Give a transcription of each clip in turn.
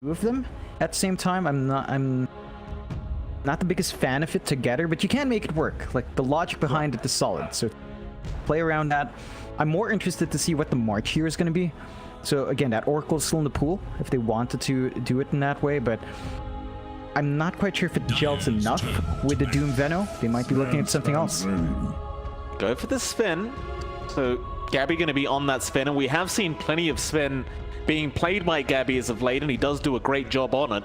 of them. At the same time, I'm not the biggest fan of it together, but you can make it work. Like, the logic behind it is solid, so play around that. I'm more interested to see what the March here is going to be. So again, that Oracle is still in the pool if they wanted to do it in that way, but I'm not quite sure if it gels enough with the Doom Veno. They might be looking at something else. Go for the Sven. So Gabby going to be on that Sven, and we have seen plenty of Sven being played by Gabby as of late, and he does do a great job on it.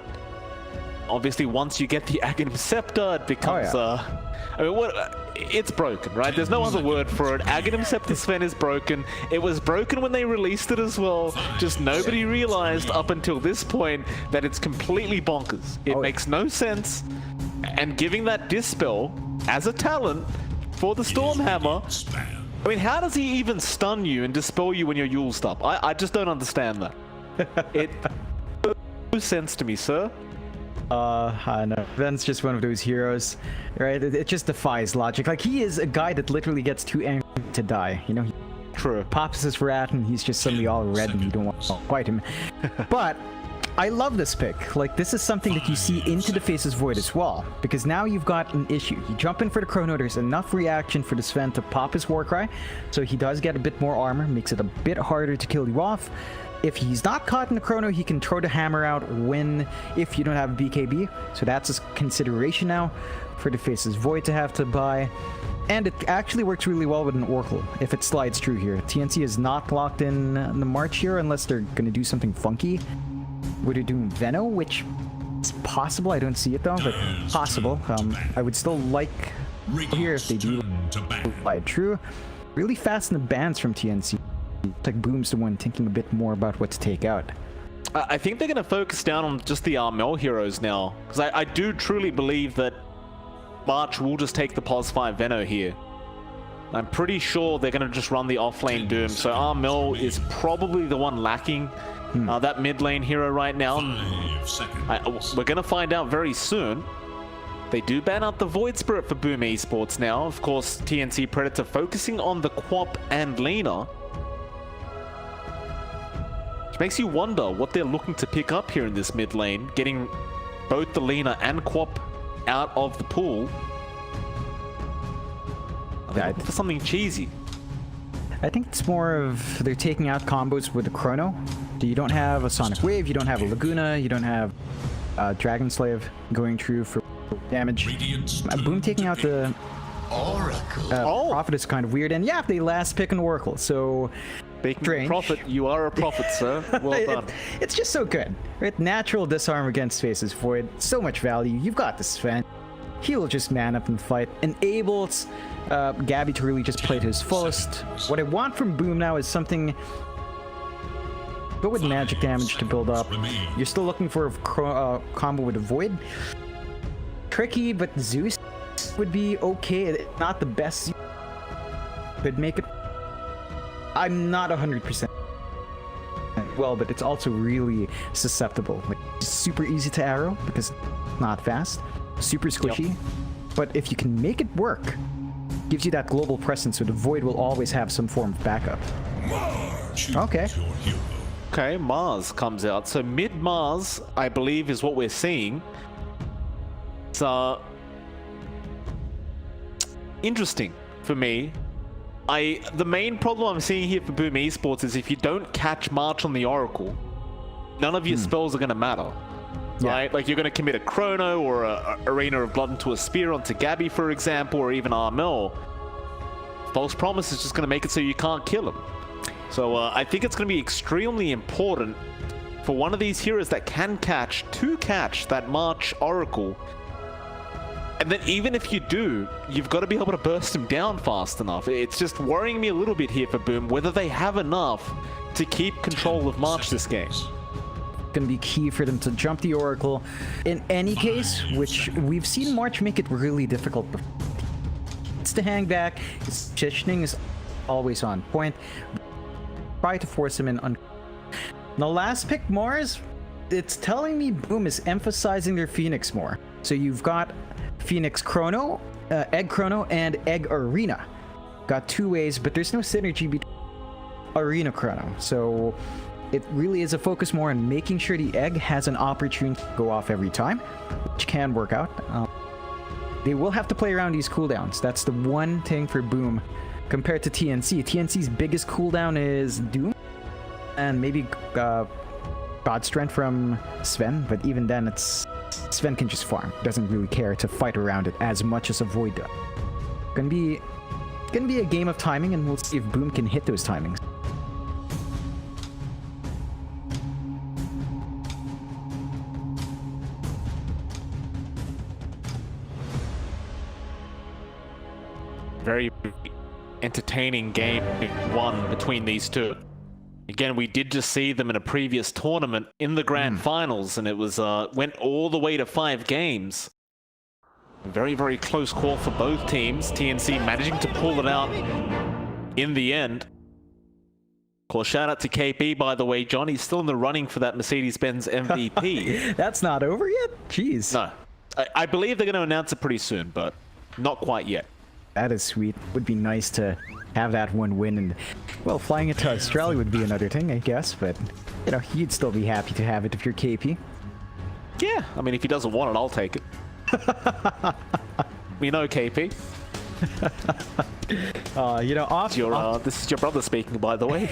Obviously, once you get the Aghanim Scepter, it becomes, I mean, it's broken, right? There's no other word for it. Aghanim Scepter Sven is broken. It was broken when they released it as well. Just nobody realized up until this point that it's completely bonkers. It makes no sense. And giving that Dispel as a talent for the Stormhammer, I mean, how does he even stun you and dispel you when you're Yuled up? I just don't understand that. It makes no sense to me, sir. I know. Ven's just one of those heroes, right? It just defies logic. Like, he is a guy that literally gets too angry to die, you know? He pops his rat and he's just suddenly all red and you don't want to fight him. But I love this pick. Like, this is something that you see into the Face's Void as well, because now you've got an issue. You jump in for the Chrono, there's enough reaction for the Sven to pop his Warcry, so he does get a bit more armor, makes it a bit harder to kill you off. If he's not caught in the Chrono, he can throw the hammer out if you don't have a BKB, so that's a consideration now for the Face's Void to have to buy. And it actually works really well with an Oracle, if it slides through here. TNC is not locked in the March here, unless they're going to do something funky. Would it do Veno, which is possible? I don't see it though, but possible. I would still like here if they do slide through. Really fast in the bans from TNC. Like, Boom's the one thinking a bit more about what to take out. I think they're going to focus down on just the Armel heroes now, because I do truly believe that March will just take the Pos 5 Veno here. I'm pretty sure they're going to just run the offlane Doom, so Armel is probably the one lacking that mid lane hero right now. We're going to find out very soon. They do ban out the Void Spirit for Boom Esports now. Of course, TNC Predator focusing on the Quap and Lina, which makes you wonder what they're looking to pick up here in this mid lane, getting both the Lina and Quap out of the pool. Are they looking for something cheesy? I think it's more of they're taking out combos with the Chrono. You don't have a Sonic Wave, you don't have a Laguna, you don't have Dragon Slave going through for damage. Boom taking out the Prophet is kind of weird, and yeah, they last pick an Oracle, so Speaking of Prophet, you are a prophet, sir. Well done. It's just so good. Right? Natural disarm against Face's Void, so much value. You've got this Sven. He'll just man up and fight. Enables Gabby to really just play to his fullest. What I want from Boom now is something... Go with magic damage to build up. You're still looking for a combo with a Void. Tricky, but Zeus would be okay. Not the best. Could make it. I'm not 100% well, but it's also really susceptible. Like, super easy to arrow because it's not fast. Super squishy. But if you can make it work, gives you that global presence, so the Void will always have some form of backup. Okay. Okay, Mars comes out. So mid-Mars, I believe, is what we're seeing. It's interesting for me. The main problem I'm seeing here for Boom Esports is if you don't catch March on the Oracle, none of your spells are going to matter. Right? Like, you're going to commit a Chrono or a Arena of Blood into a Spear onto Gabby, for example, or even Armel. False Promise is just going to make it so you can't kill him. So I think it's going to be extremely important for one of these heroes that can catch that March Oracle. And then even if you do, you've got to be able to burst him down fast enough. It's just worrying me a little bit here for Boom, whether they have enough to keep control of March this game. Going to be key for them to jump the Oracle in any case, which we've seen March make it really difficult. It's the hang back, his positioning is always on point. Try to force him in. The last pick, Mars, it's telling me Boom is emphasizing their Phoenix more. So you've got Phoenix Chrono, Egg Chrono, and Egg Arena. Got two ways, but there's no synergy between Arena Chrono. So it really is a focus more on making sure the egg has an opportunity to go off every time, which can work out. They will have to play around these cooldowns. That's the one thing for Boom compared to TNC. TNC's biggest cooldown is Doom and maybe God Strength from Sven, but even then Sven can just farm. Doesn't really care to fight around it as much as a Void does. Gonna be a game of timing, and we'll see if Boom can hit those timings. Very entertaining game one between these two. Again, we did just see them in a previous tournament in the grand finals, and it was went all the way to 5 games. A very, very close call for both teams. TNC managing to pull it out in the end. Of course, shout out to KP, by the way, John. He's still in the running for that Mercedes-Benz MVP. That's not over yet? Jeez. No. I believe they're going to announce it pretty soon, but not quite yet. That is sweet. Would be nice to have that one win, and well, flying it to Australia would be another thing, I guess, but you know, you'd still be happy to have it if you're KP. Yeah, I mean, if he doesn't want it, I'll take it. We know KP. You know, this is your brother speaking, by the way.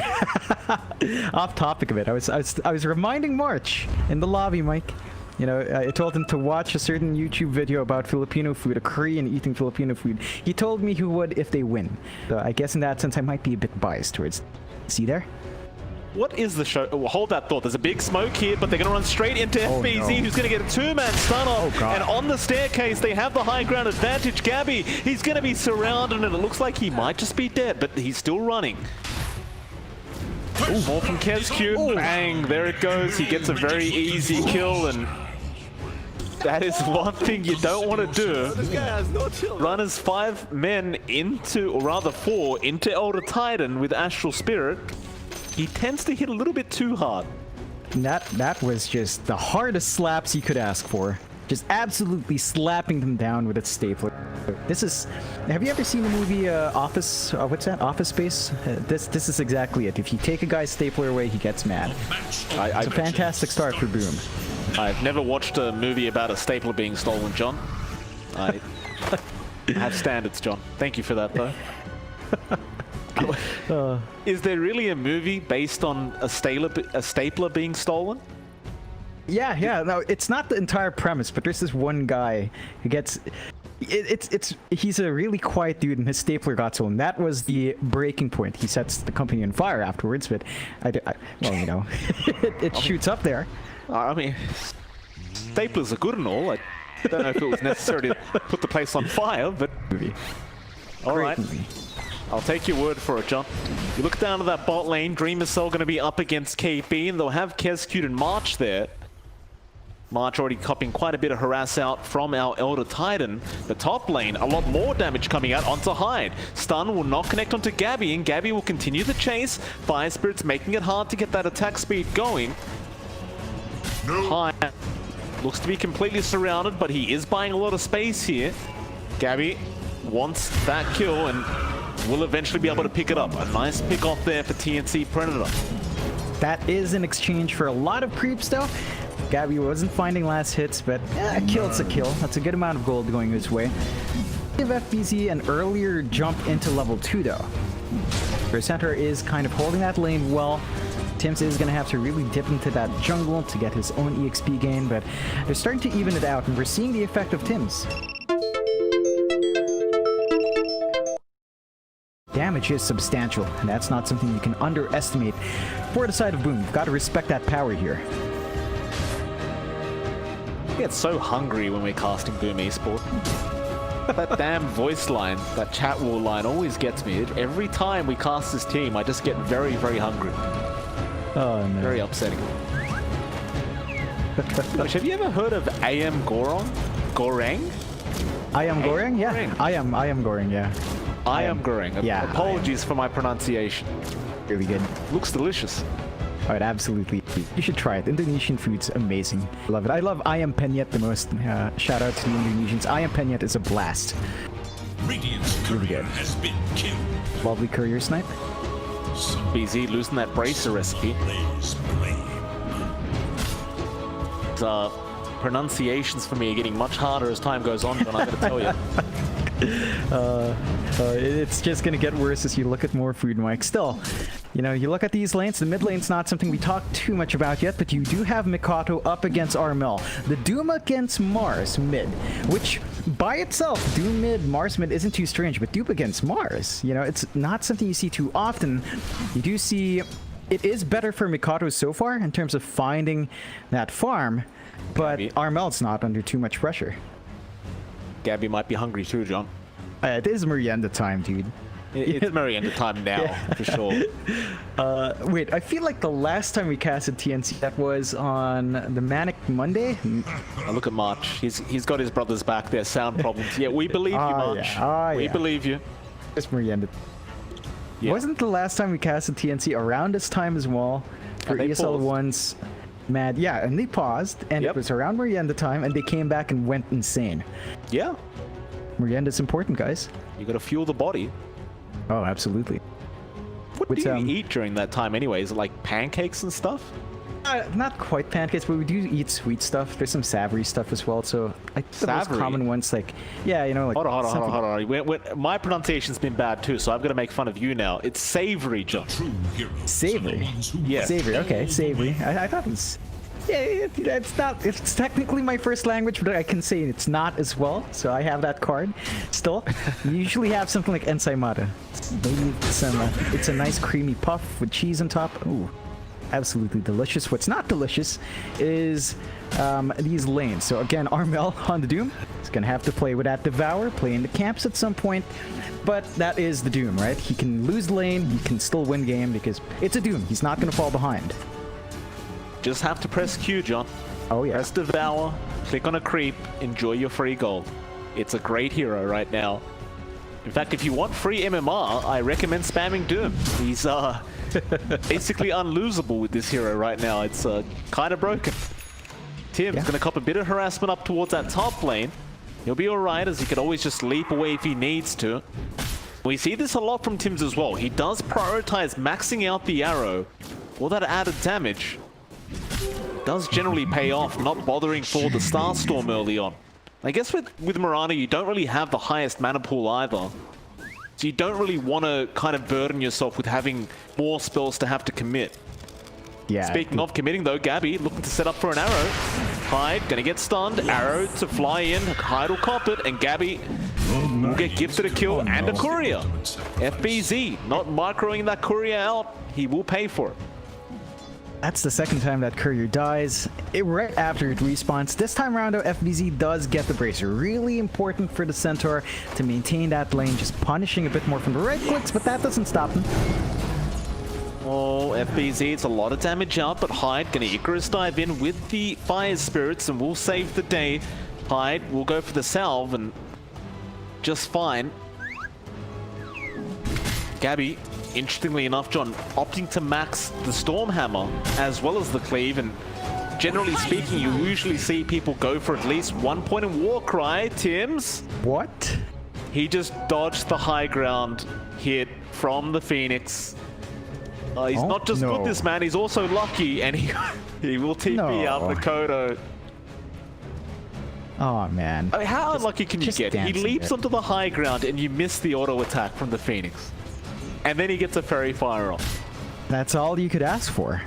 Off topic of it, I was reminding March in the lobby, Mike. You know, I told him to watch a certain YouTube video about Filipino food, a Korean eating Filipino food. He told me he would if they win. So I guess in that sense, I might be a bit biased towards. See there? What is the show? Oh, hold that thought. There's a big smoke here, but they're going to run straight into FBZ, who's going to get a 2-man stun off. And on the staircase, they have the high ground advantage. Gabby, he's going to be surrounded, and it looks like he might just be dead, but he's still running. Ooh, more from KezQ. Bang, there it goes. He gets a very easy kill, and that is one thing you don't want to do. Run as 5 men into, or rather 4, into Elder Titan with Astral Spirit. He tends to hit a little bit too hard. That was just the hardest slaps you could ask for. Just absolutely slapping them down with its stapler. This is... Have you ever seen the movie Office? What's that? Office Space? This is exactly it. If you take a guy's stapler away, he gets mad. It's a fantastic start for Boom. I've never watched a movie about a stapler being stolen, John. I have standards, John. Thank you for that, though. Is there really a movie based on a stapler being stolen? Yeah. No, it's not the entire premise, but there's this one guy who gets... He's a really quiet dude, and his stapler got stolen. That was the breaking point. He sets the company on fire afterwards, but well, you know, it shoots up there. I mean, staplers are good and all. I don't know if it was necessary to put the place on fire, but... All right. I'll take your word for it, John. You look down to that bot lane, Dreamer Cell going to be up against KP, and they'll have KezQ and March there. March already copying quite a bit of harass out from our Elder Titan. The top lane, a lot more damage coming out onto Hyde. Stun will not connect onto Gabby, and Gabby will continue the chase. Fire Spirit's making it hard to get that attack speed going. Hyde looks to be completely surrounded, but he is buying a lot of space here. Gabby wants that kill, and will eventually be able to pick it up. A nice pick off there for TNC Predator. That is in exchange for a lot of creeps, though. Gabby wasn't finding last hits, but a kill's a kill. That's a good amount of gold going his way. Give FBZ an earlier jump into level 2, though. Center is kind of holding that lane well. Tims is going to have to really dip into that jungle to get his own EXP gain, but they're starting to even it out, and we're seeing the effect of Tims. Damage is substantial, and that's not something you can underestimate. For the side of Boom, you've got to respect that power here. I get so hungry when we're casting Boom Esport. That damn voice line, that chat wall line always gets me. Every time we cast this team, I just get very, very hungry. Oh, no. Very upsetting. Gosh, have you ever heard of AM Gorong? Goreng? I am Goreng? Yeah. I am Goreng, yeah. I am Goreng. Yeah. Apologies for my pronunciation. Really good. Looks delicious. Alright, absolutely. You should try it. Indonesian food's amazing. Love it. I love ayam penyet the most. Shout out to the Indonesians. Ayam penyet is a blast. Radiant's really good. Has been killed. Lovely courier snipe. BZ losing that bracer recipe. Pronunciations for me are getting much harder as time goes on, John, I gotta tell you. It's just gonna get worse as you look at more food, Mike. Still, you know, you look at these lanes, the mid lane's not something we talked too much about yet, but you do have Mikato up against Armel. The Doom against Mars mid, which by itself, Doom mid, Mars mid isn't too strange, but Doom against Mars, you know, it's not something you see too often. You do see it is better for Mikato so far in terms of finding that farm, but Armel's not under too much pressure. Gabby might be hungry too, John. It is merienda time, dude. It's merienda time now, for sure. Wait, I feel like the last time we casted TNC, that was on the Manic Monday? Look at March. He's got his brothers back there, sound problems. Yeah, we believe you, March. We believe you. It's merienda. Yeah. Wasn't the last time we casted TNC around this time as well? For ESL ones, mad. Yeah, and they paused, and it was around merienda time, and they came back and went insane. Yeah. Merienda's important, guys. You gotta fuel the body. Oh, absolutely. What do you eat during that time anyway? Is it like pancakes and stuff? Not quite pancakes, but we do eat sweet stuff. There's some savory stuff as well. So I think the most common ones, like, yeah, you know, like. Hold on. My pronunciation's been bad too, so I've got to make fun of you now. It's savory, John. Savory. Yeah. Savory. Okay, savory. I thought it was. Yeah, it's not. It's technically my first language, but I can say it's not as well. So I have that card. Still, you usually have something like ensaimada. It's a nice creamy puff with cheese on top. Ooh. Absolutely delicious. What's not delicious is these lanes. So again, Armel on the Doom is going to have to play with that Devour, play in the camps at some point, but that is the Doom, right? He can lose lane, he can still win game because it's a Doom. He's not going to fall behind. Just have to press Q, John. Oh yeah. Press Devour, click on a creep, enjoy your free gold. It's a great hero right now. In fact, if you want free MMR, I recommend spamming Doom. He's basically unlosable with this hero right now. It's kind of broken. Tim's going to cop a bit of harassment up towards that top lane. He'll be alright, as he can always just leap away if he needs to. We see this a lot from Tim's as well. He does prioritize maxing out the arrow for that added damage. Does generally pay off, not bothering for the Starstorm early on. I guess with Mirana, you don't really have the highest mana pool either. So you don't really want to kind of burden yourself with having more spells to have to commit. Yeah. Speaking of committing though, Gabby looking to set up for an arrow. Hyde gonna get stunned, arrow to fly in, Hyde will cop it, and Gabby will get gifted a kill and a courier. FBZ not microing that courier out, he will pay for it. That's the second time that courier dies, right after it respawns. This time around, though, FBZ does get the bracer. Really important for the Centaur to maintain that lane, just punishing a bit more from the right clicks, but that doesn't stop him. Oh, FBZ, it's a lot of damage out, but Hyde gonna Icarus dive in with the Fire Spirits and will save the day. Hyde will go for the salve and just fine. Gabby, interestingly enough, John, opting to max the Stormhammer as well as the Cleave, and generally speaking, you usually see people go for at least 1 point in Warcry. Tim's. What? He just dodged the high ground hit from the Phoenix. He's not just good, this man, he's also lucky, and he will TP out Makoto. Oh, man. I mean, how unlucky can you get? He leaps onto the high ground, and you miss the auto attack from the Phoenix. And then he gets a Fairy Fire off. That's all you could ask for.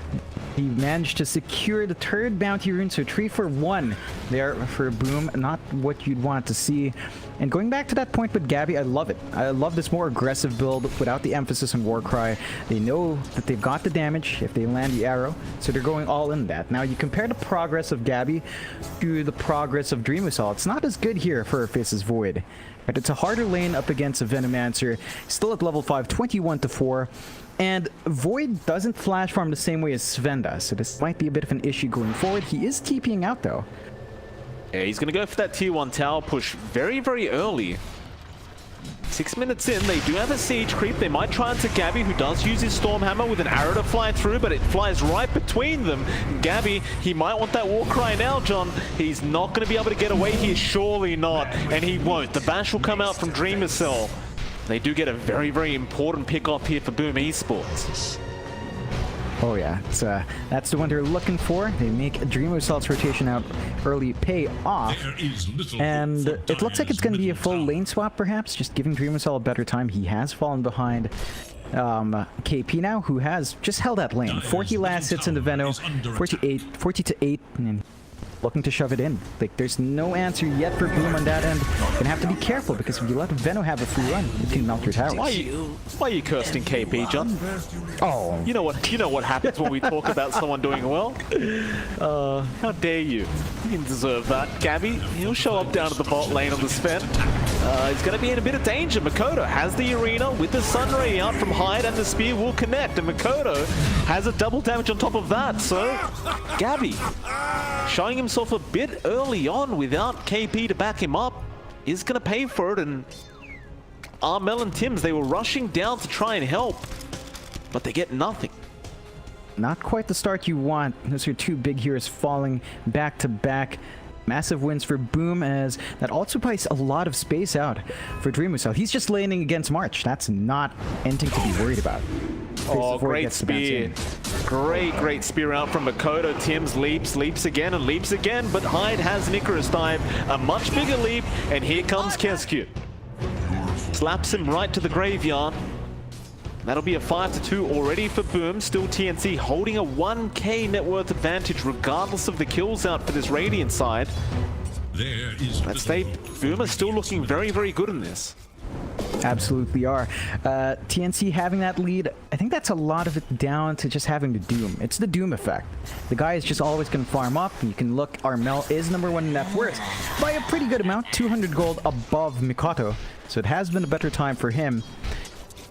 He managed to secure the third bounty rune, so 3 for 1 there for Boom. Not what you'd want to see. And going back to that point with Gabby, I love it. I love this more aggressive build without the emphasis on Warcry. They know that they've got the damage if they land the arrow, so they're going all in that. Now, you compare the progress of Gabby to the progress of Dream Assault. It's not as good here for Faces Void. But it's a harder lane up against a Venomancer, still at level 5, 21-4. And Void doesn't flash farm the same way as Sven does, so this might be a bit of an issue going forward. He is TPing out, though. Yeah, he's going to go for that tier 1 tower push very, very early. 6 minutes in, they do have a siege creep. They might try into Gabby, who does use his Stormhammer with an arrow to fly through, but it flies right between them. Gabby, he might want that Warcry now, John. He's not going to be able to get away here, surely not, and he won't. The bash will come out from Dreamer Cell. They do get a very, very important pick off here for Boom Esports. Oh yeah, that's the one they're looking for. They make Dream Assault's rotation out early pay off, and it looks like it's going to be a full lane swap perhaps, just giving Dream Assault a better time. He has fallen behind KP now, who has just held that lane. 40 last hits in the Veno, 40 to 8, and looking to shove it in. Like, there's no answer yet for Boom on that end. Gonna have to be careful, because if you let Veno have a free run, it can melt your towers. Why are you cursing KP, John? Oh, you know what happens when we talk about someone doing well. How dare you? You didn't deserve that. Gabby, he'll show up down to the bot lane on the Sven. He's going to be in a bit of danger. Makoto has the arena with the Sunray out from Hyde, and the spear will connect, and Makoto has a double damage on top of that. So Gabby, showing himself a bit early on without KP to back him up, is going to pay for it. And Armel and Tims, they were rushing down to try and help, but they get nothing. Not quite the start you want. Those are two big heroes falling back to back. Massive wins for Boom, as that also buys a lot of space out for Dream Assault. He's just laning against March. That's not anything to be worried about. Oh, great spear. Great spear out from Makoto. Tims leaps again and leaps again, but Hyde has an Icarus dive, a much bigger leap, and here comes Kescu. Slaps him right to the graveyard. That'll be a 5-2 already for Boom. Still TNC holding a 1k net worth advantage regardless of the kills out for this Radiant side. Let's say Boom is still looking very, very good in this. Absolutely are. TNC having that lead, I think that's a lot of it down to just having the Doom. It's the Doom effect. The guy is just always going to farm up. You can look, Armel is #1 in net worth by a pretty good amount, 200 gold above Mikoto. So it has been a better time for him.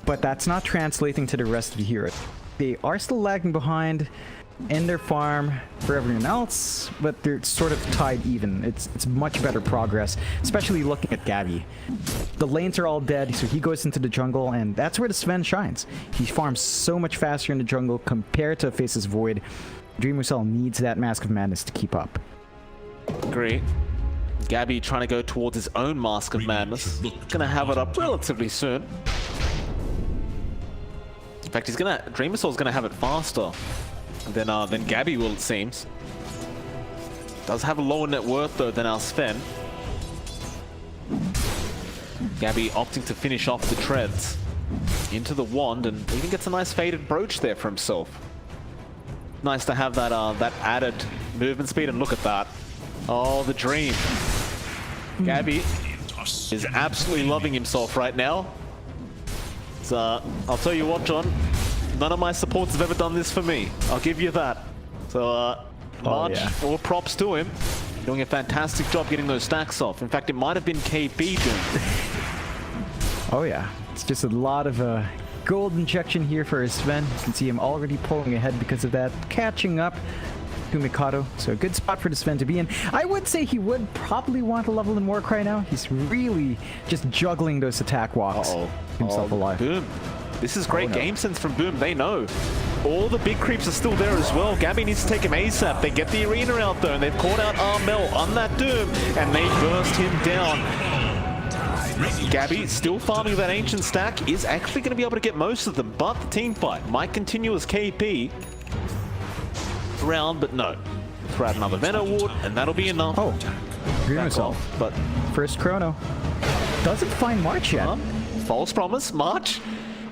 But that's not translating to the rest of the heroes. They are still lagging behind in their farm for everyone else, but they're sort of tied even. It's much better progress, especially looking at Gabby. The lanes are all dead, so he goes into the jungle, and that's where the Sven shines. He farms so much faster in the jungle compared to Faceless Void. Dream Assault needs that Mask of Madness to keep up. Great. Gabby trying to go towards his own Mask of Madness. Gonna have it up relatively soon. In fact, Dream Assault's gonna have it faster than Gabby will, it seems. Does have a lower net worth though than our Sven. Gabby opting to finish off the treads into the wand, and even gets a nice faded brooch there for himself. Nice to have that that added movement speed, and look at that. Oh, the dream. Gabby is absolutely loving himself right now. So, I'll tell you what, John, none of my supports have ever done this for me. I'll give you that. So, March, all props to him. Doing a fantastic job getting those stacks off. In fact, it might have been KP doing it. Oh yeah, it's just a lot of gold injection here for Sven. You can see him already pulling ahead because of that, catching up to Mikado. So a good spot for the Sven to be in. I would say he would probably want a level in Warcry now. He's really just juggling those attack walks. Himself alive. Boom. This is great game sense from Boom. They know. All the big creeps are still there as well. Gabby needs to take him ASAP. They get the arena out though, and they've caught out Armel on that Doom, and they burst him down. Gabby, still farming that ancient stack, is actually going to be able to get most of them, but the team fight might continue as KP round, but no. Throw out another Venom Ward, and that'll be enough. Oh, but first chrono. Doesn't find March yet. False promise, March?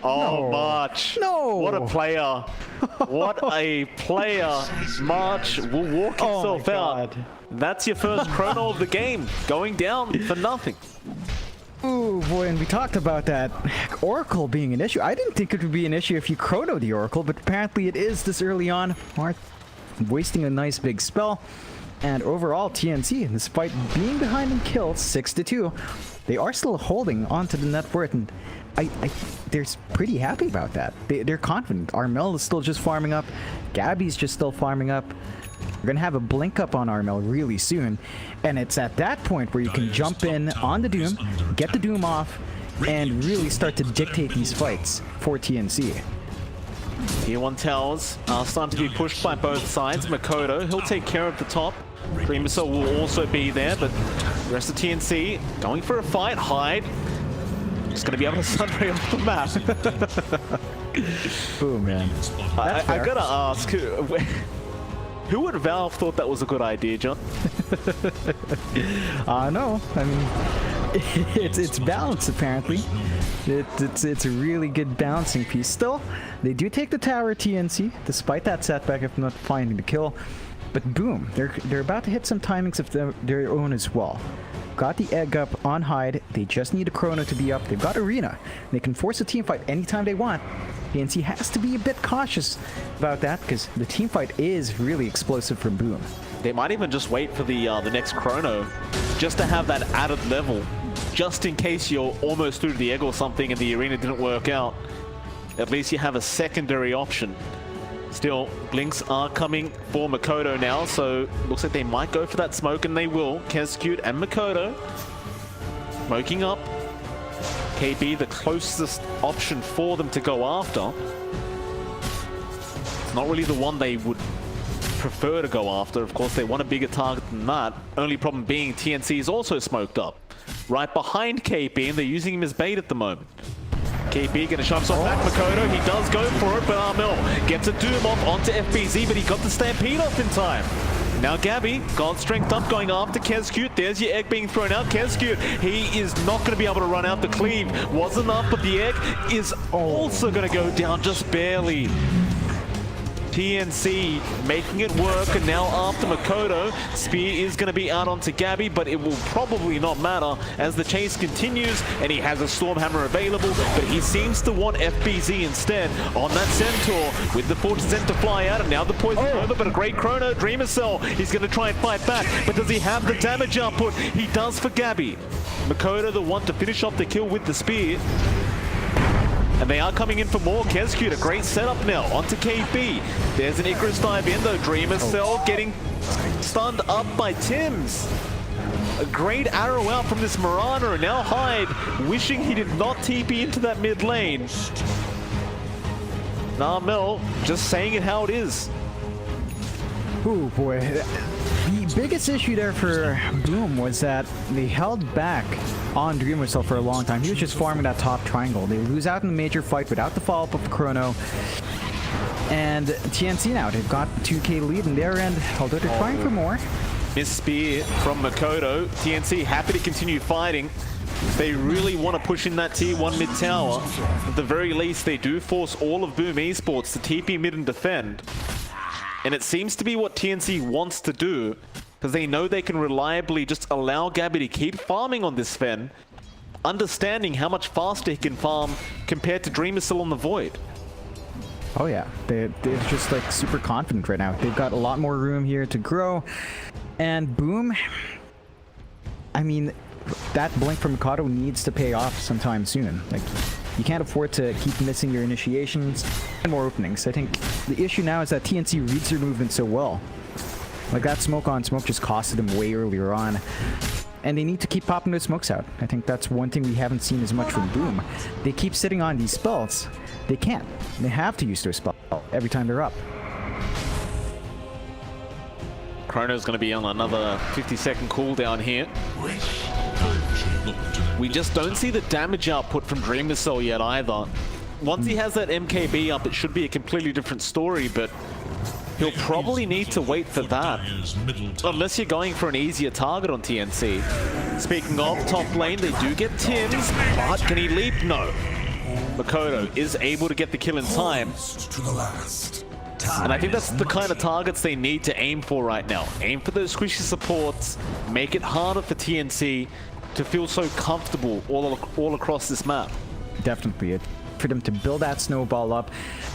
Oh, no. March. No. What a player. What a player. March will walk himself out. That's your first chrono of the game, going down for nothing. Ooh, boy, and we talked about that Oracle being an issue. I didn't think it would be an issue if you chrono the Oracle, but apparently it is this early on. March wasting a nice big spell. And overall, TNC, despite being behind in kills, 6-2, they are still holding onto the net worth, and they're pretty happy about that. They're confident. Armel is still just farming up. Gabby's just still farming up. We're going to have a blink up on Armel really soon, and it's at that point where you can jump in on the Doom, get the Doom off, and really start to dictate these fights for TNC. Tier 1 towers are starting to be pushed by both sides. Makoto, he'll take care of the top. Dream Assault will also be there, but the rest of TNC going for a fight. Hyde Just gonna be able to sunray off the map. Boom, man. I gotta ask, who at Valve thought that was a good idea, John? No, I mean, it's balanced apparently. It's a really good balancing piece. Still, they do take the tower TNC, despite that setback of not finding the kill. But boom, they're about to hit some timings of their own as well. Got the egg up on Hyde. They just need a chrono to be up. They've got Arena. They can force a team fight anytime they want. TNC has to be a bit cautious about that because the team fight is really explosive from Boom. They might even just wait for the next chrono, just to have that added level, just in case you're almost through to the egg or something and the arena didn't work out. At least you have a secondary option. Still, blinks are coming for Makoto now, so looks like they might go for that smoke, and they will. Kescute and Makoto smoking up. KB, the closest option for them to go after. It's not really the one they would prefer to go after. Of course, they want a bigger target than that. Only problem being TNC is also smoked up. Right behind KP, and they're using him as bait at the moment. KP gonna shove off back Makoto. He does go for it, but Armel gets a Doom off onto FBZ, but he got the Stampede off in time. Now Gabby got strength up, going after Kescute. There's your egg being thrown out. Kescute, he is not going to be able to run out the cleave. Was enough, but the egg is also going to go down just barely. TNC making it work, and now after Makoto, Spear is going to be out onto Gabby, but it will probably not matter as the chase continues, and he has a Stormhammer available, but he seems to want FBZ instead on that Centaur with the Fortress End to fly out, and now the poison's over, but a great chrono. Dreamer Cell, he's going to try and fight back, but does he have the damage output? He does for Gabby. Makoto the one to finish off the kill with the Spear. And they are coming in for more. Kescute, a great setup now onto KB. There's an Icarus dive in though. Dreamer Cell getting stunned up by Tims. A great arrow out from this Mirana, and now Hyde wishing he did not TP into that mid lane. Narmel just saying it how it is. Oh boy. The biggest issue there for Boom was that they held back on Dreamer Cell for a long time. He was just farming that top triangle. They lose out in the major fight without the follow-up of the chrono. And TNC now, they've got 2k lead in their end, although they're trying for more. Miss Spear from Makoto. TNC happy to continue fighting. They really want to push in that tier 1 mid tower. At the very least, they do force all of Boom Esports to TP mid and defend. And it seems to be what TNC wants to do, because they know they can reliably just allow Gabby to keep farming on this Fen, understanding how much faster he can farm compared to Dreamer Cell on the Void. Oh yeah, they're just like super confident right now. They've got a lot more room here to grow. And Boom, I mean, that blink from Mikado needs to pay off sometime soon. Like, you can't afford to keep missing your initiations and more openings. I think the issue now is that TNC reads their movement so well. Like, that smoke on smoke just costed them way earlier on. And they need to keep popping those smokes out. I think that's one thing we haven't seen as much from Boom. They keep sitting on these spells. They can't. They have to use their spell every time they're up. Chrono's going to be on another 50-second cooldown here. We just don't see the damage output from Dreamer Cell yet either. Once he has that MKB up, it should be a completely different story, but he'll probably need to wait for that. Unless you're going for an easier target on TNC. Speaking of top lane, they do get Tims, but can he leap? No. Makoto is able to get the kill in time. And I think that's the kind of targets they need to aim for right now. Aim for those squishy supports, make it harder for TNC to feel so comfortable all across this map. Definitely. For them to build that snowball up.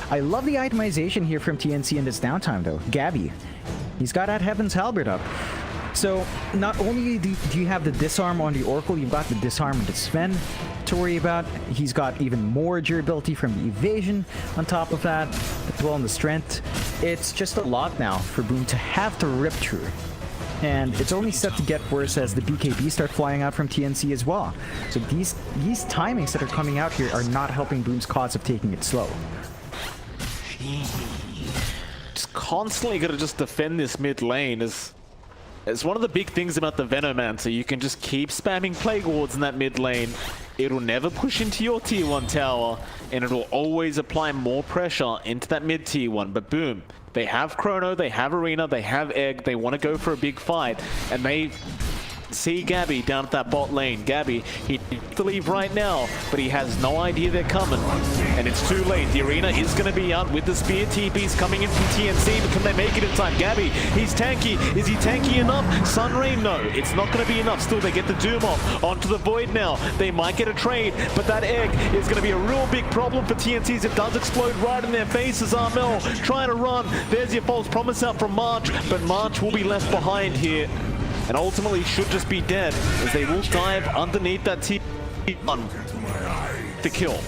I love the itemization here from TNC in this downtime though. Gabby, he's got that Heaven's Halberd up. So not only do you have the disarm on the Oracle, you've got the disarm on the Sven to worry about. He's got even more durability from the evasion on top of that, as well in the strength. It's just a lot now for Boom to have to rip through. And it's only set to get worse as the BKB start flying out from TNC as well. So these timings that are coming out here are not helping Boom's cause of taking it slow. Just constantly gotta just defend this mid lane as It's one of the big things about the Venomancer. You can just keep spamming Plague Wards in that mid lane. It'll never push into your tier 1 tower, and it'll always apply more pressure into that mid tier 1. But boom, they have Chrono, they have Arena, they have Egg, they want to go for a big fight, and they see Gabby down at that bot lane. Gabby, he needs to leave right now, but he has no idea they're coming. And it's too late. The Arena is going to be out with the spear. TP's coming in from TNC, but can they make it in time? Gabby, he's tanky. Is he tanky enough? Sunray, no. It's not going to be enough. Still, they get the Doom off. Onto the Void now. They might get a trade, but that Egg is going to be a real big problem for TNCs. It does explode right in their faces. Armel trying to run. There's your false promise out from March, but March will be left behind here. And ultimately should just be dead, as they will dive underneath that T1 to kill.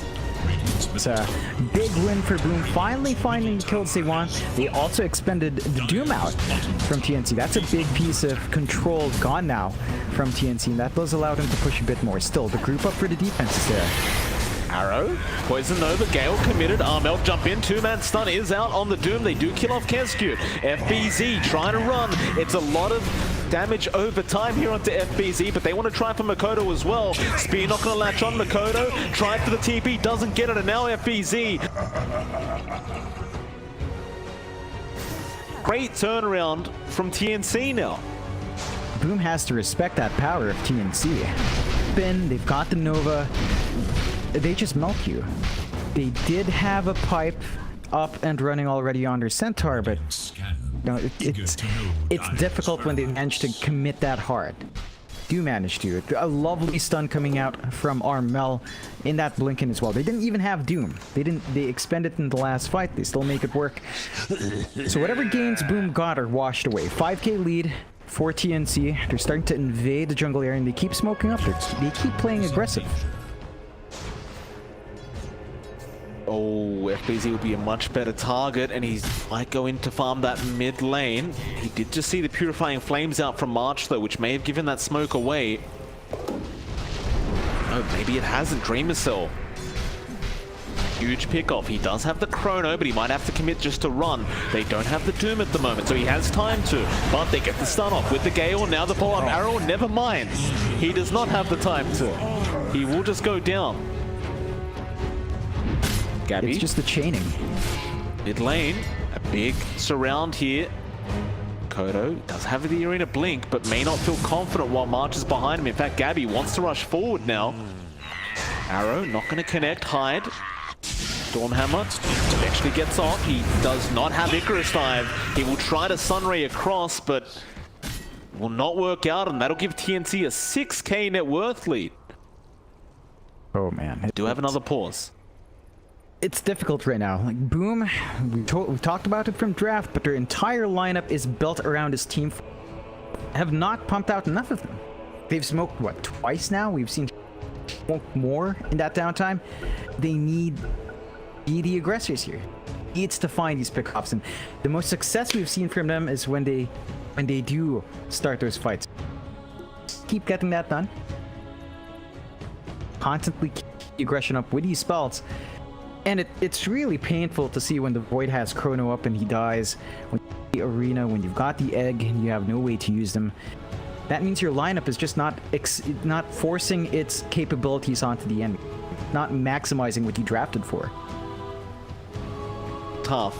It's a big win for Boom, finally finding the kills they want. They also expended the Doom out from TNC. That's a big piece of control gone now from TNC, and that does allow them to push a bit more. Still, the group up for the defense is there. Arrow, Poison Nova, Gale committed, Armel jump in, 2-man stun is out on the Doom, they do kill off Kescute. FBZ trying to run, it's a lot of damage over time here onto FBZ, but they want to try for Makoto as well. Spear not going to latch on Makoto, tried for the TP, doesn't get it, and now FBZ. Great turnaround from TNC now. Boom has to respect that power of TNC. They've got the Nova. They just milk you. They did have a pipe up and running already on their Centaur, but you know, it's difficult when they manage to commit that hard. Do manage to. A lovely stun coming out from Armel in that Blinken as well. They didn't even have Doom. They expended it in the last fight. They still make it work. So whatever gains Boom got are washed away. 5k lead for TNC. They're starting to invade the jungle area, and they keep smoking up. They keep playing aggressive. Oh, FBZ will be a much better target, and he might go in to farm that mid lane. He did just see the Purifying Flames out from March, though, which may have given that smoke away. Oh, maybe it hasn't. Dreamer Cell. Huge pickoff. He does have the Chrono, but he might have to commit just to run. They don't have the Doom at the moment, so he has time to. But they get the stun off with the Gale. Now the follow-up arrow. Never mind. He does not have the time to. He will just go down. Gabby. It's just the chaining. Mid lane, a big surround here. Kodo does have the Arena blink, but may not feel confident while March is behind him. In fact, Gabby wants to rush forward now. Arrow not going to connect, hide. Stormhammer eventually gets off. He does not have Icarus dive. He will try to Sunray across, but will not work out, and that'll give TNC a 6k net worth lead. Oh man. Do have another pause. It's difficult right now. Like Boom, we talked about it from draft, but their entire lineup is built around this team. Have not pumped out enough of them. They've smoked, what, twice now? We've seen smoke more in that downtime. They need the aggressors here. Needs to find these pickups, and the most success we've seen from them is when they do start those fights. Keep getting that done. Constantly keep the aggression up with these spells. And it's really painful to see when the Void has Chrono up and he dies. When the Arena, when you've got the Egg and you have no way to use them. That means your lineup is just not forcing its capabilities onto the end. Not maximizing what you drafted for. Tough.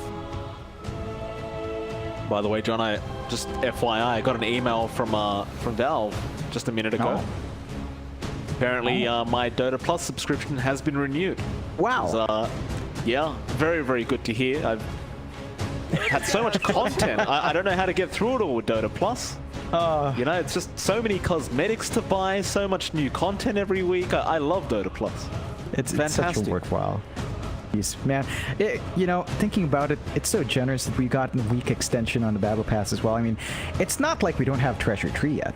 By the way, John, I just FYI, I got an email from Valve just a minute ago. Oh. Apparently, my Dota Plus subscription has been renewed. Wow. Yeah, very, very good to hear. I've had so much content. I don't know how to get through it all with Dota Plus. You know, it's just so many cosmetics to buy, so much new content every week. I love Dota Plus. It's fantastic. It's such a worthwhile piece, man. You know, thinking about it, it's so generous that we got a week extension on the Battle Pass as well. I mean, it's not like we don't have Treasure Tree yet.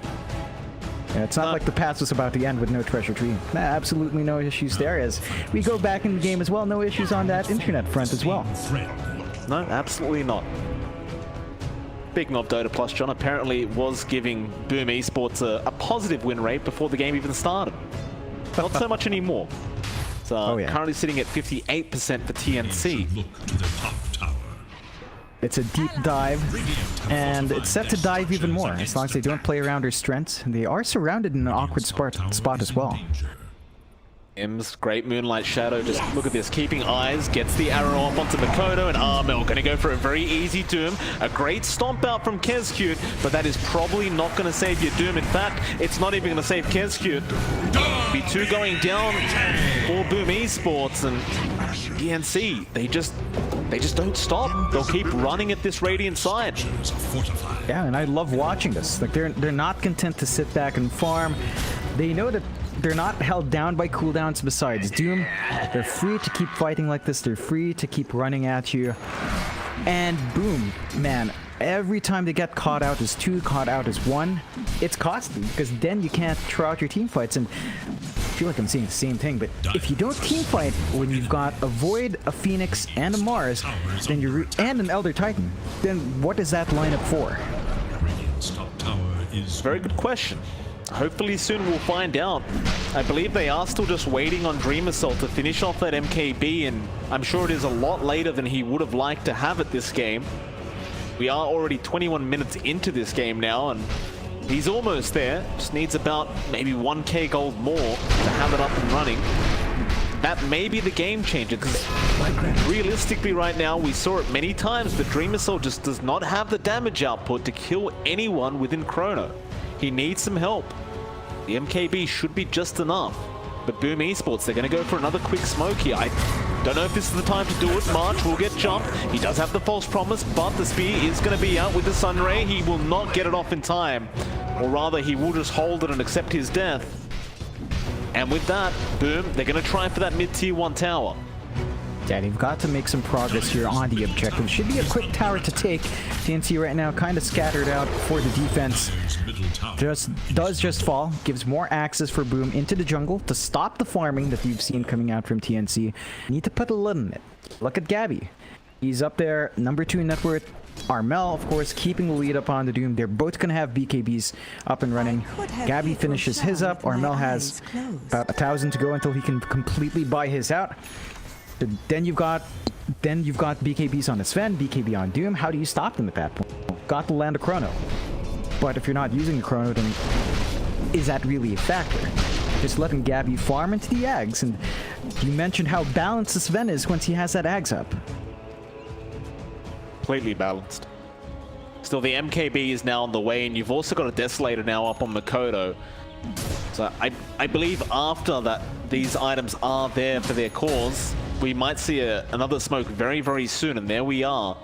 Yeah, it's not like the pass was about to end with no Treasure Tree. Nah, absolutely no issues there. As we go back in the game as well, no issues on that internet front as well. No, absolutely not. Speaking of Dota Plus, John, apparently it was giving Boom Esports a positive win rate before the game even started. Not so much anymore. It's currently sitting at 58% for TNC. It's a deep dive, and it's set to dive even more, as long as they don't play around their strengths. They are surrounded in an awkward spot as well. Im's great Moonlight Shadow, just look at this, keeping eyes, gets the arrow off onto Makoto, and Armel gonna go for a very easy Doom. A great stomp out from Kezcute, but that is probably not gonna save your Doom. In fact, it's not even gonna save Kezcute. B2 going down for Boom Esports, and TNC, they just don't stop. They'll keep running at this Radiant side. Yeah, and I love watching this. Like, they're not content to sit back and farm. They know that they're not held down by cooldowns besides Doom. They're free to keep fighting like this. They're free to keep running at you. And boom, man, every time they get caught out as 2, caught out as 1, it's costly, because then you can't throw out your team fights. And I feel like I'm saying the same thing, but if you don't team fight when you've got a Void, a Phoenix, and a Mars, then and an Elder Titan, then what is that lineup for? Very good question. Hopefully soon we'll find out. I believe they are still just waiting on Dream Assault to finish off that MKB, and I'm sure it is a lot later than he would have liked to have it this game. We are already 21 minutes into this game now, and he's almost there. Just needs about maybe 1k gold more to have it up and running. That may be the game changer, because realistically right now, we saw it many times, but Dream Assault just does not have the damage output to kill anyone within Chrono. He needs some help. The MKB should be just enough. But Boom Esports, they're going to go for another quick smoke here. I don't know if this is the time to do it. March will get jumped. He does have the false promise, but the spear is going to be out with the Sunray. He will not get it off in time. Or rather, he will just hold it and accept his death. And with that, Boom, they're going to try for that mid-tier 1 tower. Yeah, they've got to make some progress here on the objective. Should be a quick tower to take. TNC right now kind of scattered out for the defense. Does just fall. Gives more access for Boom into the jungle to stop the farming that you've seen coming out from TNC. Need to put a limit. Look at Gabby. He's up there, number 2 net worth. Armel, of course, keeping the lead up on the Doom. They're both going to have BKBs up and running. Gabby finishes his up. Armel has about 1,000 to go until he can completely buy his out. Then you've got BKBs on the Sven, BKB on Doom. How do you stop them at that point? Got to land a Chrono. But if you're not using a Chrono, then is that really a factor? Just letting Gabby farm into the Ags, and you mentioned how balanced the Sven is once he has that Ags up. Completely balanced. Still, the MKB is now on the way, and you've also got a Desolator now up on Makoto. So I believe after that, these items are there for their cause. We might see another smoke very, very soon, and there we are.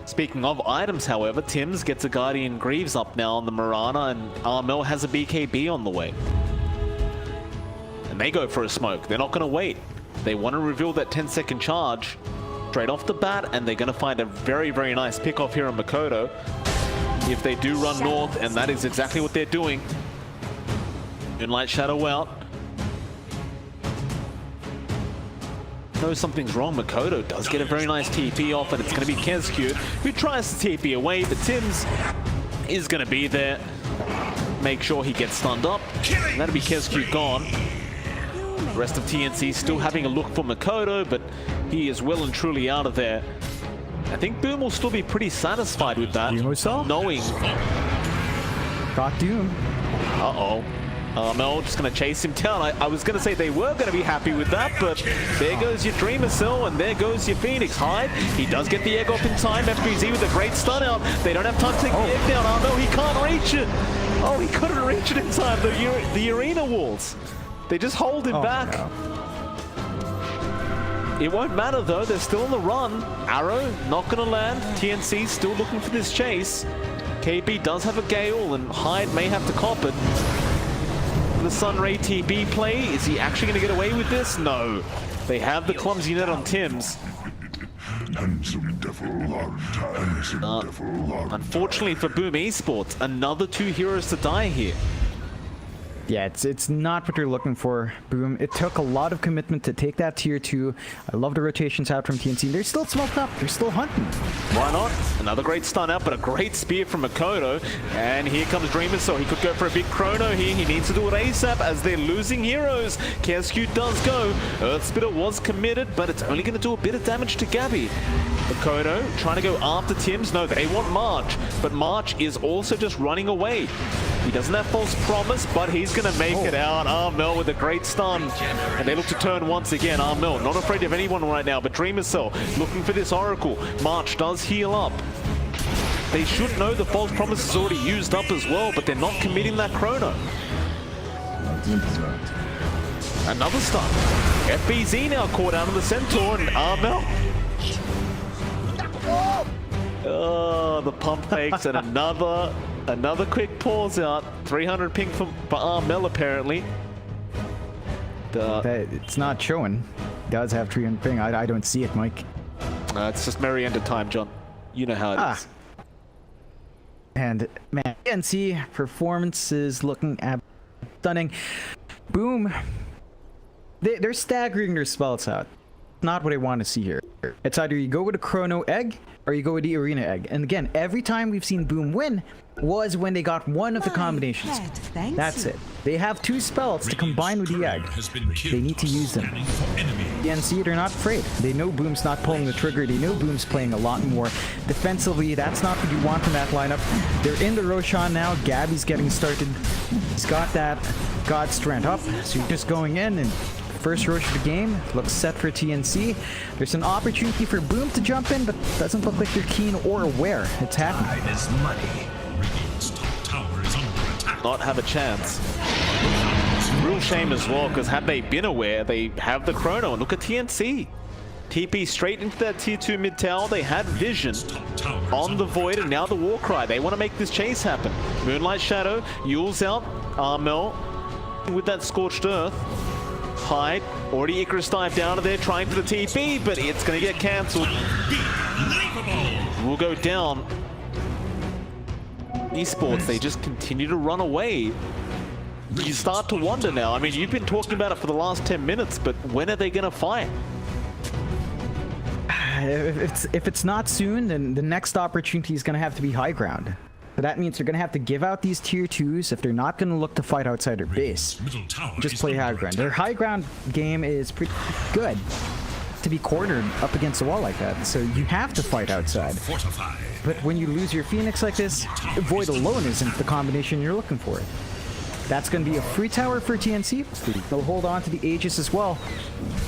Speaking of items, however, Tim's gets a Guardian Greaves up now on the Mirana, and Armel has a BKB on the way. And they go for a smoke. They're not going to wait. They want to reveal that 10-second charge straight off the bat, and they're going to find a very, very nice pick-off here on Makoto. If they do run north, and that is exactly what they're doing. Moonlight Shadow out. Knows something's wrong. Makoto does get a very nice TP off, and it's going to be Kezcute who tries to TP away, but Tims is going to be there. Make sure he gets stunned up. And that'll be Kezcute gone. The rest of TNC still having a look for Makoto, but he is well and truly out of there. I think Boom will still be pretty satisfied with that, knowing... Got Doom. Uh-oh. Mel just going to chase him down. I was going to say they were going to be happy with that, but there goes your Dreamer Cell, and there goes your Phoenix Hide. He does get the egg off in time. FBZ with a great stun out. They don't have time to take the egg down. Oh no, he can't reach it. Oh, he couldn't reach it in time. The arena walls. They just hold him back. No. It won't matter though. They're still on the run. Arrow not going to land. TNC still looking for this chase. KB does have a Gale, and Hyde may have to cop it. The Sunray TB play. Is he actually going to get away with this? No. They have the clumsy net on Tims. Unfortunately for Boom Esports, another 2 heroes to die here. Yeah, it's not what you're looking for, Boom. It took a lot of commitment to take that tier 2. I love the rotations out from TNC. They're still smoked up. They're still hunting. Why not? Another great stun out, but a great spear from Makoto. And here comes Dreamer, so he could go for a big chrono here. He needs to do it ASAP as they're losing heroes. Kezcute does go. Earth Spitter was committed, but it's only going to do a bit of damage to Gabby. Makoto trying to go after Tims. No, they want March, but March is also just running away. He doesn't have false promise, but he's going to make it out. Armel with a great stun. And they look to turn once again. Armel not afraid of anyone right now, but Dreamer Cell looking for this Oracle. March does heal up. They should know the false promise is already used up as well, but they're not committing that chrono. Another stun. FBZ now caught out on the Centaur and Armel. Oh, the pump fakes and another quick pause out. 300 ping for Armel apparently. It's not showing. It does have 300 ping. I don't see it, Mike. It's just merry end of time, John. You know how it is. And man, TNC performance is looking stunning. Boom. They're staggering their spells out. Not what I want to see here. It's either you go with a Chrono Egg or you go with the Arena Egg. And again, every time we've seen Boom win was when they got one of the combinations. That's it. They have 2 spells to combine with the Egg. They need to use them. TNC, they're not afraid. They know Boom's not pulling the trigger. They know Boom's playing a lot more defensively. That's not what you want in that lineup. They're in the Roshan now. Gabby's getting started. He's got that God Strength up. So you're just going in and first Rosh of the game looks set for TNC. There's an opportunity for Boom to jump in, but doesn't look like they're keen or aware it's happening. Not have a chance. Real shame as well, because had they been aware, they have the chrono. And look at TNC. TP straight into that tier 2 mid tower. They had vision on the Void and now the Warcry. They want to make this chase happen. Moonlight Shadow, Yule's out. Armel with that Scorched Earth. Hyde, already Icarus dive down to there trying for the TP, but it's going to get cancelled. We'll go down. Esports, they just continue to run away. You start to wonder now. I mean, you've been talking about it for the last 10 minutes, but when are they going to fight? If it's not soon, then the next opportunity is going to have to be high ground. But that means they're going to have to give out these tier 2s if they're not going to look to fight outside their base. Just play high ground. Their high ground game is pretty good to be cornered up against the wall like that, so you have to fight outside. But when you lose your Phoenix like this, Void alone isn't the combination you're looking for. That's going to be a free tower for TNC. They'll hold on to the Aegis as well.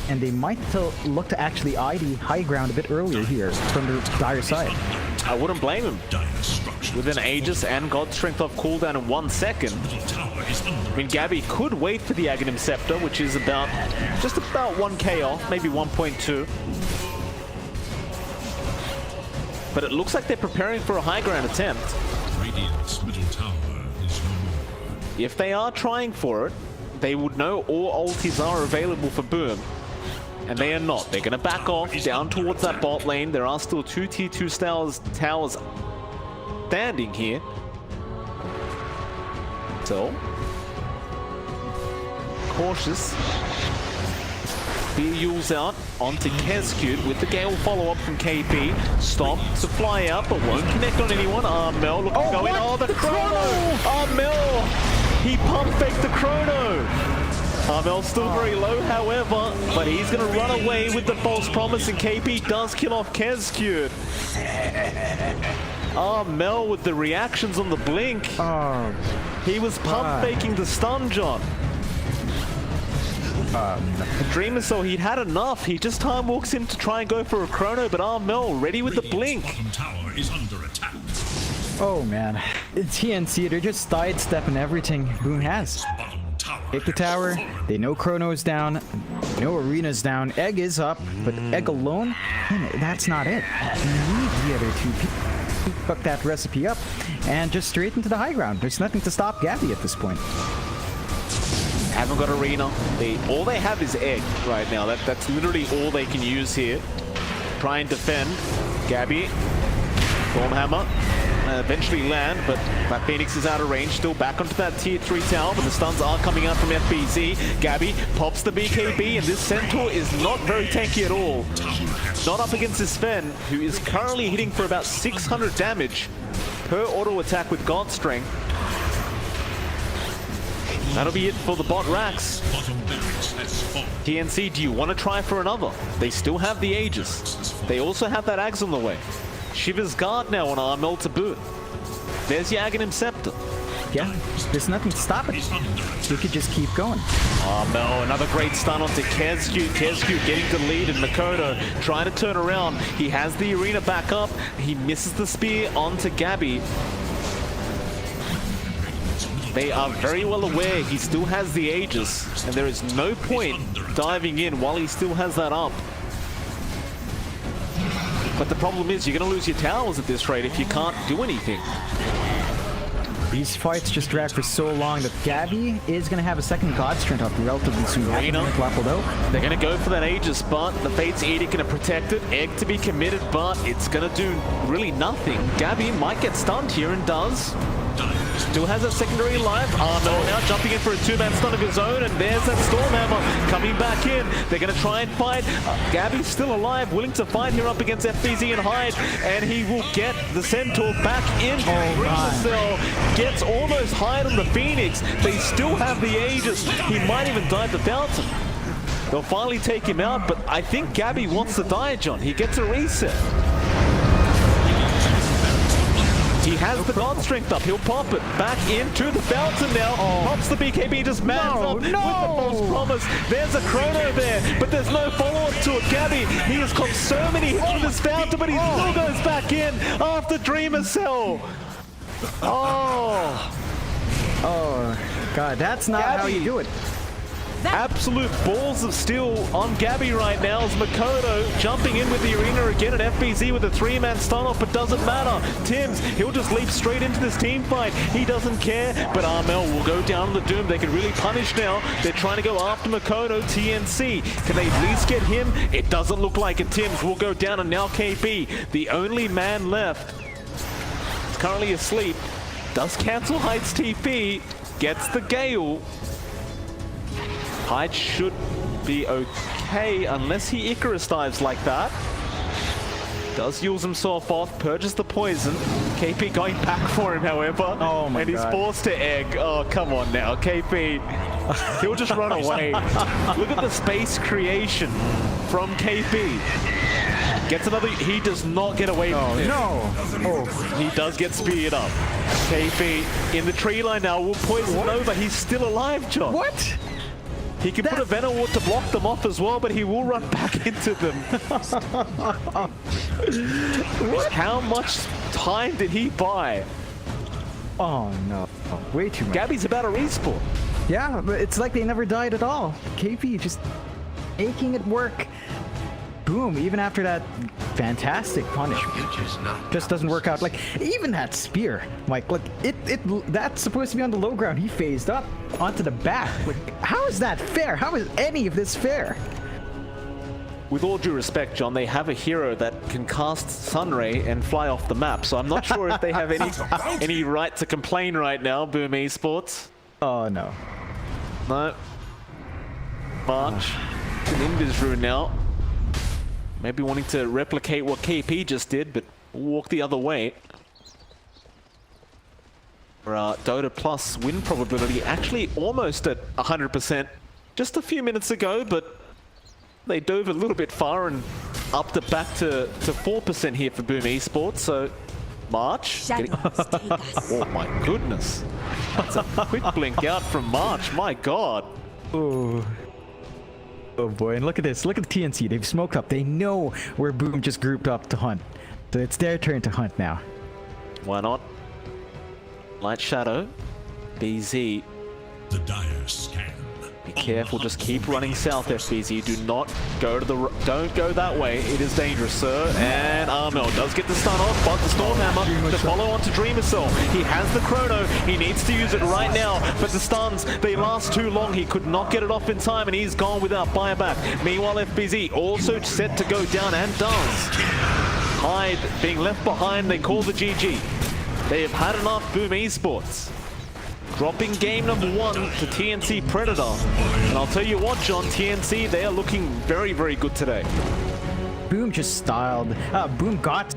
And they might look to actually eye the high ground a bit earlier here from the Dire side. I wouldn't blame him. With an Aegis and God Strength off cooldown in 1 second. I mean, Gabby could wait for the Aghanim Scepter, which is just about 1k off, maybe 1.2. But it looks like they're preparing for a high ground attempt. If they are trying for it, they would know all ultis are available for Boom. And they are not. They're going to back off down towards that bot lane. There are still 2 T2 towers standing here. So, cautious. Yule's out onto Kezcute with the Gale follow-up from KP. Stop to fly out, but won't connect on anyone. Armel looking to go in. Oh, the chrono! Armel! He pump faked the chrono! Armel's still very low, however, but he's going to run away with the false promise, and KP does kill off Kezcute. Armel with the reactions on the blink. He was pump faking the stun, John. Dreamer, so he'd had enough. He just time walks in to try and go for a chrono, but Armel ready with the blink. Oh man, TNC, they're just sidestepping everything Boom has. Take the tower, they know Chrono's down, no Arena's down, Egg is up, but Egg alone, man, that's not it. You need the other 2 people. Fuck that recipe up, and just straight into the high ground. There's nothing to stop Gabby at this point. Haven't got Arena. All they have is Egg right now. That's literally all they can use here. Try and defend. Gabby, Stormhammer. Eventually land, but that Phoenix is out of range, still back onto that tier 3 tower, but the stuns are coming out from FBZ. Gabby pops the BKB, and this Centaur is not very tanky at all. Not up against this Sven, who is currently hitting for about 600 damage per auto attack with God Strength. That'll be it for the bot racks. TNC, do you want to try for another? They still have the Aegis. They also have that Axe on the way. Shiva's Guard now on Armel to boot. There's your Aghanim Scepter. Yeah, there's nothing to stop it. You could just keep going. Armel, another great stun onto Kezcute. Kezcute getting the lead, and Makoto trying to turn around. He has the arena back up. He misses the spear onto Gabby. They are very well aware he still has the Aegis, and there is no point diving in while he still has that up. But the problem is you're going to lose your towers at this rate if you can't do anything. These fights just drag for so long that Gabby is going to have a second God Strength up relatively soon. They're going to go for that Aegis, but the Fate's Edict going to protect it. Egg to be committed, but it's going to do really nothing. Gabby might get stunned here and does. Still has a secondary life. Armel now jumping in for a two-man stun of his own, and there's that Stormhammer coming back in. They're going to try and fight. Gabby's still alive, willing to fight here up against FBZ and Hyde, and he will get the Centaur back into the cell. Gets almost Hyde on the Phoenix. They still have the Aegis. He might even dive the Fountain. They'll finally take him out, but I think Gabby wants to die, John. He gets a reset. He has the God Strength up. He'll pop it back into the Fountain now. Pops the BKB, just mans up with the false promise. There's a Chrono there, but there's no follow-up to it. Gabby, he has got so many hits with his Fountain, but he still goes back in after Dreamer Cell. Oh, God, that's not Gabby. how you do it. Absolute balls of steel on Gabby right now as Makoto jumping in with the arena again at FBZ with a three-man stun off, but doesn't matter. Tims, he'll just leap straight into this team fight. He doesn't care, but Armel will go down on the Doom. They can really punish now. They're trying to go after Makoto. TNC, can they at least get him? It doesn't look like it. Tims will go down, and now KB, the only man left, is currently asleep. Does cancel Hyde's TP, gets the Gale. Hyde should be okay unless he Icarus dives like that. Does use himself off, purges the poison. KP going back for him, however. Oh my God. And he's forced to egg. Oh, come on now, KP. He'll just run away. Look at the space creation from KP. Gets another, he does not get away from it. No! He does get speared up. KP in the tree line now will poison over. He's still alive, John. What? He can put a Venom Ward to block them off as well, but he will run back into them. How much time did he buy? Oh no, way too much. Gabby's about to respawn. Yeah, but it's like they never died at all. KP just making it work. Boom, even after that fantastic punishment, just doesn't work out. Like, even that spear, Mike, like, that's supposed to be on the low ground. He phased up onto the back. Like, how is that fair? How is any of this fair? With all due respect, John, they have a hero that can cast Sunray and fly off the map, so I'm not sure if they have any right to complain right now, Boom Esports. Oh, no. No. March. It's an Invis rune now. Maybe wanting to replicate what KP just did, but walk the other way. For Dota Plus win probability actually almost at 100% just a few minutes ago, but they dove a little bit far and upped it back to 4% here for Boom Esports. So March. Oh my goodness. That's a quick blink out from March. My God. Ooh. Oh boy, and look at this. Look at the TNC. They've smoked up. They know where Boom just grouped up to hunt. So it's their turn to hunt now. Why not? Light Shadow. BZ. The dire scan. Be careful, just keep running south, FBZ. Do not go to the... Don't go that way. It is dangerous, sir. And Armel does get the stun off, but the Stormhammer to follow on to Dreamer Cell. He has the Chrono. He needs to use it right now, but the stuns, they last too long. He could not get it off in time, and he's gone without buyback. Meanwhile, FBZ also set to go down, and does. Hyde being left behind. They call the GG. They have had enough, Boom Esports. Dropping game number 1 to TNC Predator. And I'll tell you what, John, TNC, they are looking very, very good today. Boom just styled. Boom got